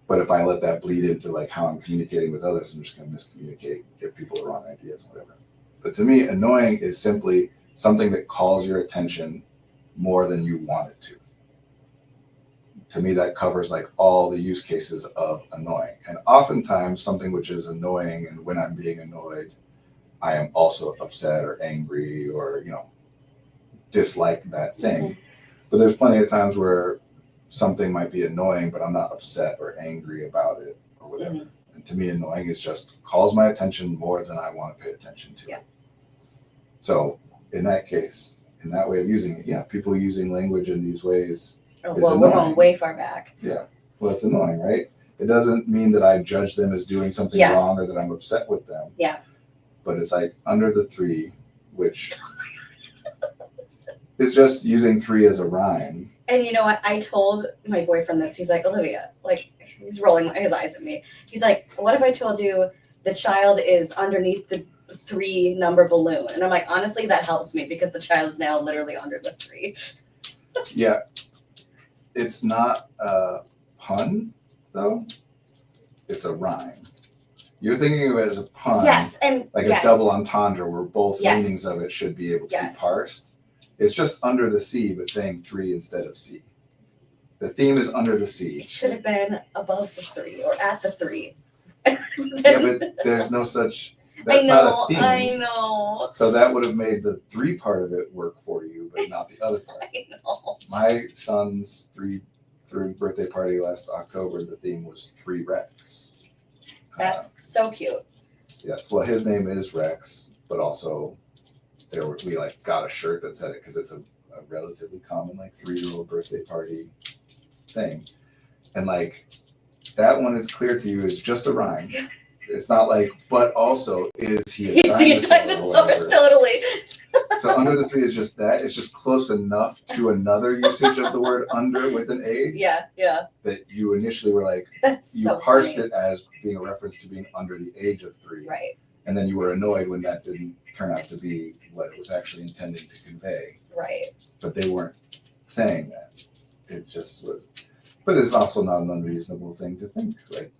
Speaker 1: But if I let that bleed into like how I'm communicating with others, I'm just going to miscommunicate, give people the wrong ideas, whatever. But to me, annoying is simply something that calls your attention more than you want it to. To me, that covers like all the use cases of annoying. And oftentimes something which is annoying, and when I'm being annoyed, I am also upset or angry or, you know, dislike that thing. But there's plenty of times where something might be annoying, but I'm not upset or angry about it or whatever. And to me, annoying is just calls my attention more than I want to pay attention to.
Speaker 2: Yeah.
Speaker 1: So in that case, in that way of using it, yeah, people using language in these ways.
Speaker 2: Oh,
Speaker 1: It's
Speaker 2: well, we're going
Speaker 1: annoying.
Speaker 2: way far back.
Speaker 1: Yeah. Well, it's annoying, right? It doesn't mean that I judge them as doing something
Speaker 2: Yeah.
Speaker 1: wrong or that I'm upset with them.
Speaker 2: Yeah.
Speaker 1: But it's like under the three, which is just using three as a rhyme.
Speaker 2: And you know what? I told my boyfriend this. He's like, Olivia, like, he's rolling his eyes at me. He's like, what if I told you the child is underneath the 3 number balloon? And I'm like, honestly, that helps me because the child is now literally under the 3.
Speaker 1: Yeah. It's not a pun, though. It's a rhyme. You're thinking of it as a pun.
Speaker 2: Yes, and
Speaker 1: like
Speaker 2: yes.
Speaker 1: a double entendre where both
Speaker 2: Yes.
Speaker 1: meanings of it should be able to
Speaker 2: Yes.
Speaker 1: be parsed. It's just under the C, but saying 3 instead of C. The theme is under the C.
Speaker 2: It should have been above the 3 or at the 3.
Speaker 1: Yeah, but there's no such. That's
Speaker 2: I know,
Speaker 1: not a theme.
Speaker 2: I know.
Speaker 1: So that would have made the 3 part of it work for you, but not the other part.
Speaker 2: I know.
Speaker 1: My son's 3rd birthday party last October, the theme was 3 Rex.
Speaker 2: That's so cute.
Speaker 1: Yes, well, his name is Rex, but also we like got a shirt that said it because it's a relatively common like 3-year-old birthday party thing, and like that one is clear to you is just a rhyme. It's not like, but also is he a dinosaur?
Speaker 2: Totally.
Speaker 1: So under the 3 is just that. It's just close enough to another usage of the word under with an age.
Speaker 2: Yeah, yeah.
Speaker 1: That you initially were like,
Speaker 2: That's
Speaker 1: you
Speaker 2: so
Speaker 1: parsed
Speaker 2: funny.
Speaker 1: it as being a reference to being under the age of 3.
Speaker 2: Right,
Speaker 1: And then you were annoyed when that didn't turn out to be what it was actually intending to convey.
Speaker 2: right.
Speaker 1: But they weren't saying that. It just was. But it's also not an unreasonable thing to think. Like,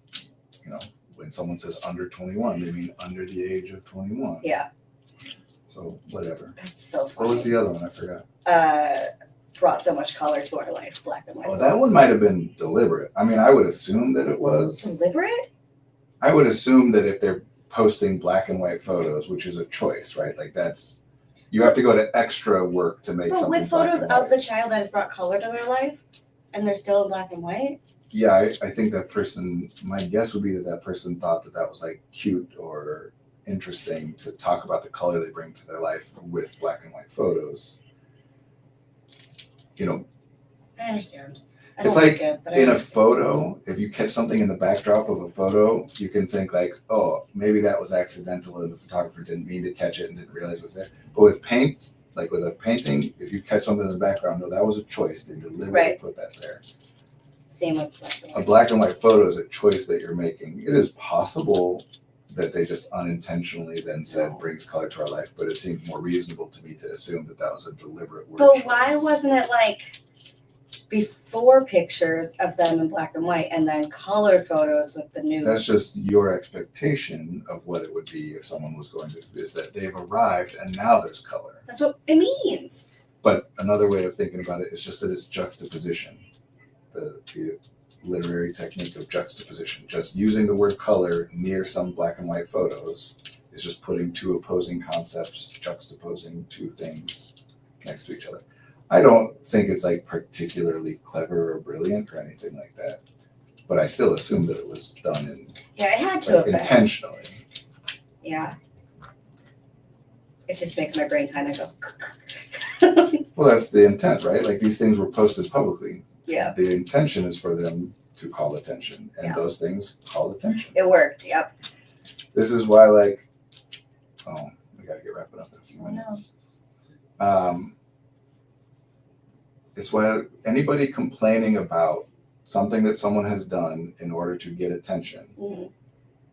Speaker 1: you know, when someone says under 21, they mean under the age of 21.
Speaker 2: Yeah.
Speaker 1: So whatever.
Speaker 2: That's so
Speaker 1: What was
Speaker 2: funny.
Speaker 1: the other one? I forgot.
Speaker 2: Brought so much color to our life, black and white.
Speaker 1: Oh, that one might have been deliberate. I mean, I would assume that it was.
Speaker 2: Deliberate?
Speaker 1: I would assume that if they're posting black and white photos, which is a choice, right? Like that's, you have to go to extra work to make
Speaker 2: But
Speaker 1: something
Speaker 2: with
Speaker 1: black
Speaker 2: photos
Speaker 1: and
Speaker 2: of
Speaker 1: white.
Speaker 2: the child that has brought color to their life, and they're still in black and white.
Speaker 1: Yeah, I think that person, my guess would be that person thought that was like cute or interesting to talk about the color they bring to their life with black and white photos. You know,
Speaker 2: I understand. I
Speaker 1: It's
Speaker 2: don't
Speaker 1: like
Speaker 2: it, but I
Speaker 1: in a
Speaker 2: understand.
Speaker 1: photo, if you catch something in the backdrop of a photo, you can think like, oh, maybe that was accidental and the photographer didn't mean to catch it and didn't realize it was there. But with paint, like with a painting, if you catch something in the background, no, that was a choice. They deliberately
Speaker 2: Right.
Speaker 1: put that there.
Speaker 2: Same with black and
Speaker 1: A
Speaker 2: white.
Speaker 1: black and white photo is a choice that you're making. It is possible that they just unintentionally then said brings color to our life, but it seems more reasonable to me to assume that was a deliberate word
Speaker 2: But
Speaker 1: choice.
Speaker 2: why wasn't it like before pictures of them in black and white and then colored photos with the new?
Speaker 1: That's just your expectation of what it would be if someone was going to, is that they've arrived and now there's color.
Speaker 2: That's what it means.
Speaker 1: But another way of thinking about it is just that it's juxtaposition. The literary technique of juxtaposition. Just using the word color near some black and white photos is just putting 2 opposing concepts, juxtaposing 2 things next to each other. I don't think it's like particularly clever or brilliant or anything like that. but I still assumed that it was done in
Speaker 2: Yeah, it had to
Speaker 1: like,
Speaker 2: have been.
Speaker 1: intentionally.
Speaker 2: Yeah. It just makes my brain kind of go.
Speaker 1: Well, that's the intent, right? Like these things were posted publicly.
Speaker 2: Yeah,
Speaker 1: The intention is for them to call attention, and
Speaker 2: Yeah.
Speaker 1: those things call attention.
Speaker 2: it worked. Yep.
Speaker 1: This is why, like, oh, we gotta get wrapping up in a few
Speaker 2: Oh, no.
Speaker 1: minutes. It's why anybody complaining about something that someone has done in order to get attention
Speaker 2: Mhm.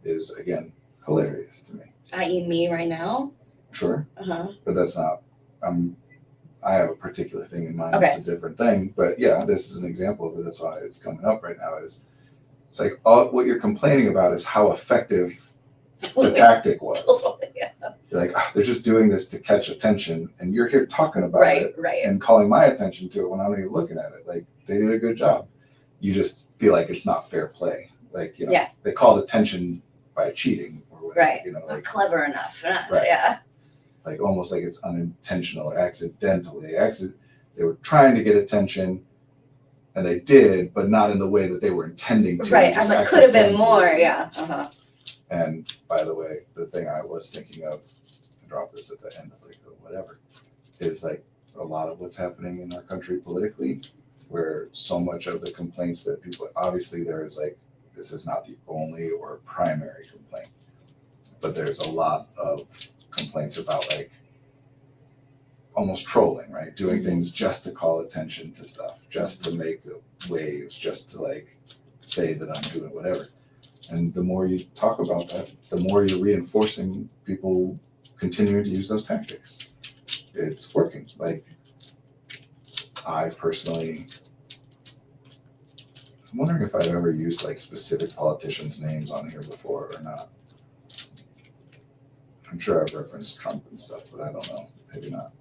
Speaker 1: is, again, hilarious to me.
Speaker 2: I.e., me right now.
Speaker 1: Sure,
Speaker 2: Uh-huh.
Speaker 1: but that's not. I have a particular thing in mind.
Speaker 2: Okay.
Speaker 1: It's a different thing, but yeah, this is an example of it. That's why it's coming up right now. It's like what you're complaining about is how effective the tactic was.
Speaker 2: Yeah.
Speaker 1: You're like, they're just doing this to catch attention, and you're here talking about it
Speaker 2: Right.
Speaker 1: and calling my attention to it when I'm not even looking at it. Like, they did a good job. You just feel like it's not fair play. Like,
Speaker 2: Yeah.
Speaker 1: they called attention by cheating or whatever.
Speaker 2: Right.
Speaker 1: Not
Speaker 2: Not clever enough.
Speaker 1: Right.
Speaker 2: Yeah.
Speaker 1: Like almost like it's unintentional or accidental. They were trying to get attention, and they did, but not in the way that they were intending to.
Speaker 2: Right.
Speaker 1: just
Speaker 2: I'm like, could have been
Speaker 1: accidentally.
Speaker 2: more. Yeah. Uh-huh.
Speaker 1: And by the way, the thing I was thinking of, to drop this at the end of like whatever, is like a lot of what's happening in our country politically, where so much of the complaints that people, obviously there is like, this is not the only or primary complaint, but there's a lot of complaints about like almost trolling, right? Doing things just to call attention to stuff, just to make waves, just to like say that I'm doing whatever. And the more you talk about that, the more you're reinforcing people continuing to use those tactics. It's working. Like, I personally, I'm wondering if I've ever used like specific politicians' names on here before or not. I'm sure I've referenced Trump and stuff, but I don't know. Maybe not.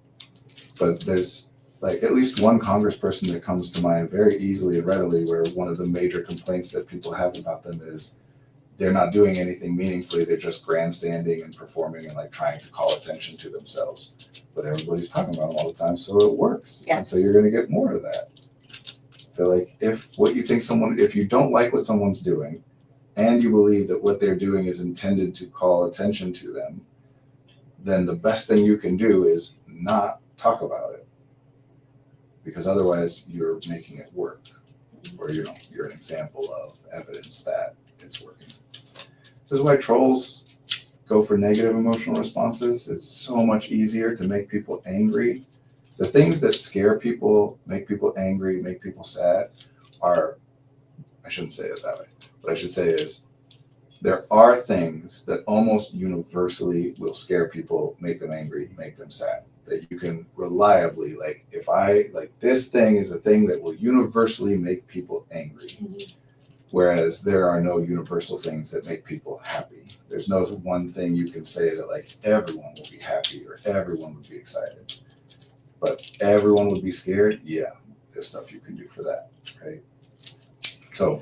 Speaker 1: But there's like at least one congressperson that comes to mind very easily and readily where one of the major complaints that people have about them is they're not doing anything meaningfully. They're just grandstanding and performing and like trying to call attention to themselves. But everybody's talking about them all the time, so it works.
Speaker 2: Yeah.
Speaker 1: And so you're going to get more of that. So like if you don't like what someone's doing and you believe that what they're doing is intended to call attention to them, then the best thing you can do is not talk about it. Because otherwise you're making it work. Or you're an example of evidence that it's working. This is why trolls go for negative emotional responses. It's so much easier to make people angry. The things that scare people, make people angry, make people sad I shouldn't say it that way. What I should say is there are things that almost universally will scare people, make them angry, make them sad. That you can reliably, this thing is a thing that will universally make people angry.
Speaker 2: Mhm.
Speaker 1: Whereas there are no universal things that make people happy. There's no one thing you can say that like everyone will be happy or everyone would be excited. But everyone would be scared? Yeah, there's stuff you can do for that, right? So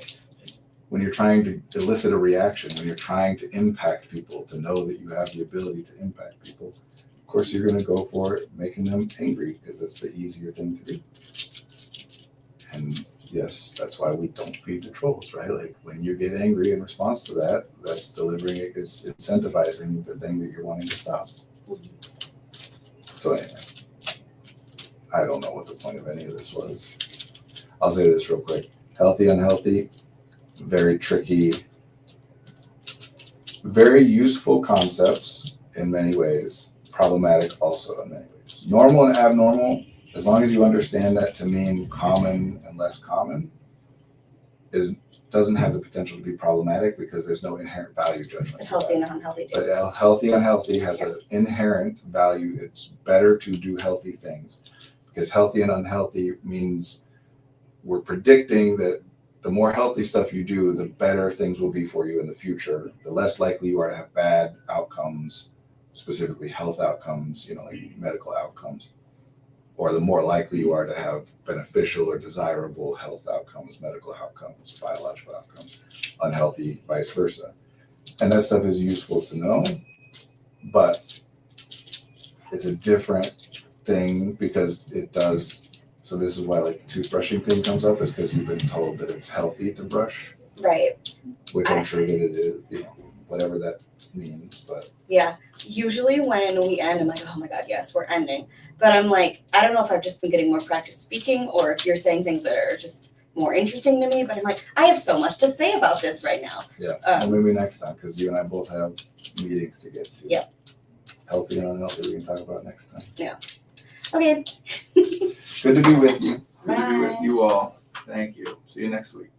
Speaker 1: when you're trying to elicit a reaction, when you're trying to impact people, to know that you have the ability to impact people, of course you're going to go for it, making them angry because it's the easier thing to do. And yes, that's why we don't feed the trolls, right? Like when you get angry in response to that, that's delivering it, it's incentivizing the thing that you're wanting to stop. So anyway, I don't know what the point of any of this was. I'll say this real quick. Healthy, unhealthy, very tricky, very useful concepts in many ways, problematic also in many ways. Normal and abnormal, as long as you understand that to mean common and less common, doesn't have the potential to be problematic because there's no inherent value judgment.
Speaker 2: Healthy and unhealthy do.
Speaker 1: But healthy, unhealthy has an inherent value. It's better to do healthy things because healthy and unhealthy means we're predicting that the more healthy stuff you do, the better things will be for you in the future. The less likely you are to have bad outcomes, specifically health outcomes, like medical outcomes, or the more likely you are to have beneficial or desirable health outcomes, medical outcomes, biological outcomes, unhealthy, vice versa. And that stuff is useful to know, but it's a different thing because it does. So this is why like the toothbrushing thing comes up, is because you've been told that it's healthy to brush.
Speaker 2: Right.
Speaker 1: which I'm sure that it is, you know, whatever that means, but
Speaker 2: Yeah. Usually when we end, I'm like, oh my God, yes, we're ending. But I'm like, I don't know if I've just been getting more practice speaking or if you're saying things that are just more interesting to me. But I'm like, I have so much to say about this right now.
Speaker 1: yeah, well, maybe next time, because you and I both have meetings to get to.
Speaker 2: Yep.
Speaker 1: Healthy and unhealthy, we can talk about next time.
Speaker 2: Okay.
Speaker 1: Good to be with you.
Speaker 3: Good to be with you all. Thank you. See you next week.